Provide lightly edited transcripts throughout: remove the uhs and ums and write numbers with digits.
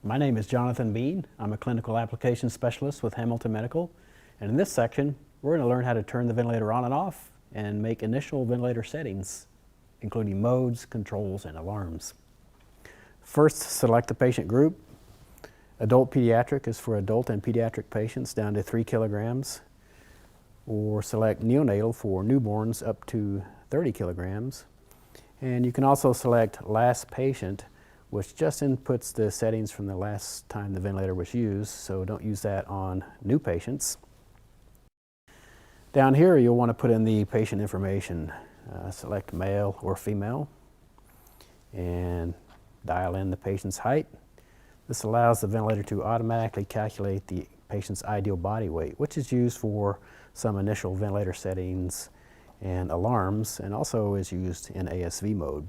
My name is Jonathan Bean. I'm a clinical application specialist with Hamilton Medical. And in this section, we're going to learn how to turn the ventilator on and off and make initial ventilator settings, including modes, controls, and alarms. First, select the patient group. Adult pediatric is for adult and pediatric patients down to 3 kilograms, or select neonatal for newborns up to 30 kilograms. And you can also select last patient, which just inputs the settings from the last time the ventilator was used, so don't use that on new patients. Down here, you'll want to put in the patient information. Select male or female, and dial in the patient's height. This allows the ventilator to automatically calculate the patient's ideal body weight, which is used for some initial ventilator settings and alarms, and also is used in ASV mode.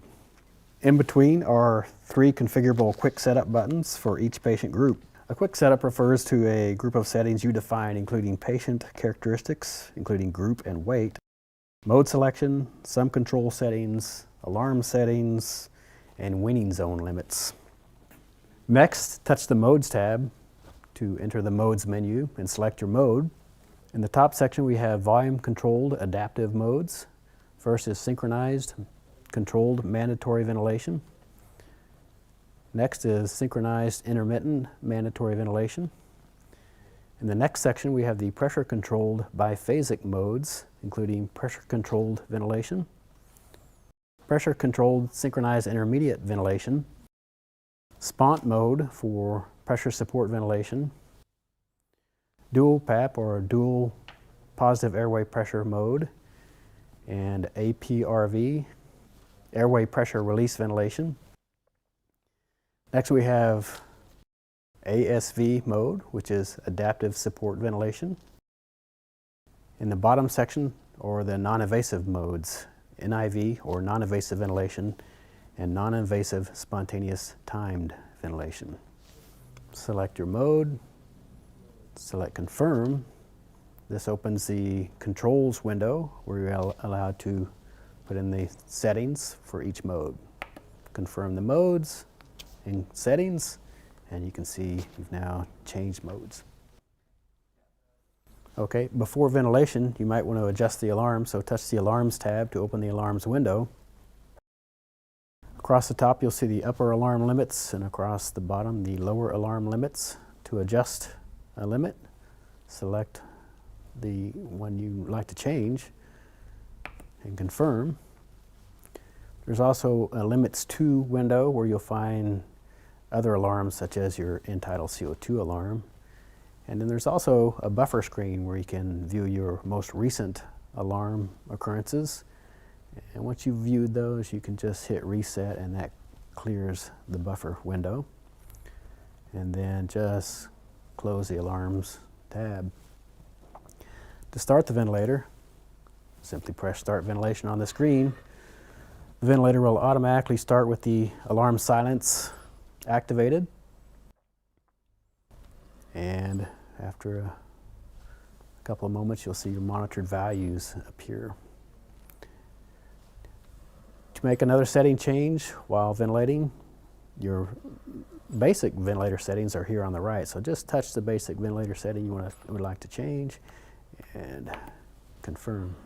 In between are 3 configurable quick setup buttons for each patient group. A quick setup refers to a group of settings you define, including patient characteristics, including group and weight, mode selection, some control settings, alarm settings, and weaning zone limits. Next, touch the Modes tab to enter the Modes menu and select your mode. In the top section, we have volume-controlled adaptive modes. First is synchronized, controlled mandatory ventilation. Next is synchronized intermittent mandatory ventilation. In the next section, we have the pressure-controlled biphasic modes, including pressure-controlled ventilation, pressure-controlled synchronized intermediate ventilation, SPONT mode for pressure support ventilation, dual PAP or dual positive airway pressure mode, and APRV, airway pressure release ventilation. Next we have ASV mode, which is adaptive support ventilation. In the bottom section are the non-invasive modes, NIV or non-invasive ventilation, and non-invasive spontaneous timed ventilation. Select your mode, select confirm. This opens the controls window where you're allowed to put in the settings for each mode. Confirm the modes and settings, and you can see you've now changed modes. Okay, before ventilation, you might want to adjust the alarm, so touch the Alarms tab to open the Alarms window. Across the top, you'll see the upper alarm limits, and across the bottom, the lower alarm limits. To adjust a limit, select the one you like to change and confirm. There's also a Limits To window where you'll find other alarms such as your end-tidal CO2 alarm. And then there's also a buffer screen where you can view your most recent alarm occurrences. And once you've viewed those, you can just hit reset and that clears the buffer window. And then just close the Alarms tab. To start the ventilator, simply press Start Ventilation on the screen. The ventilator will automatically start with the alarm silence activated. And after a couple of moments, you'll see your monitored values appear. To make another setting change while ventilating, your basic ventilator settings are here on the right. So just touch the basic ventilator setting you would like to change and confirm.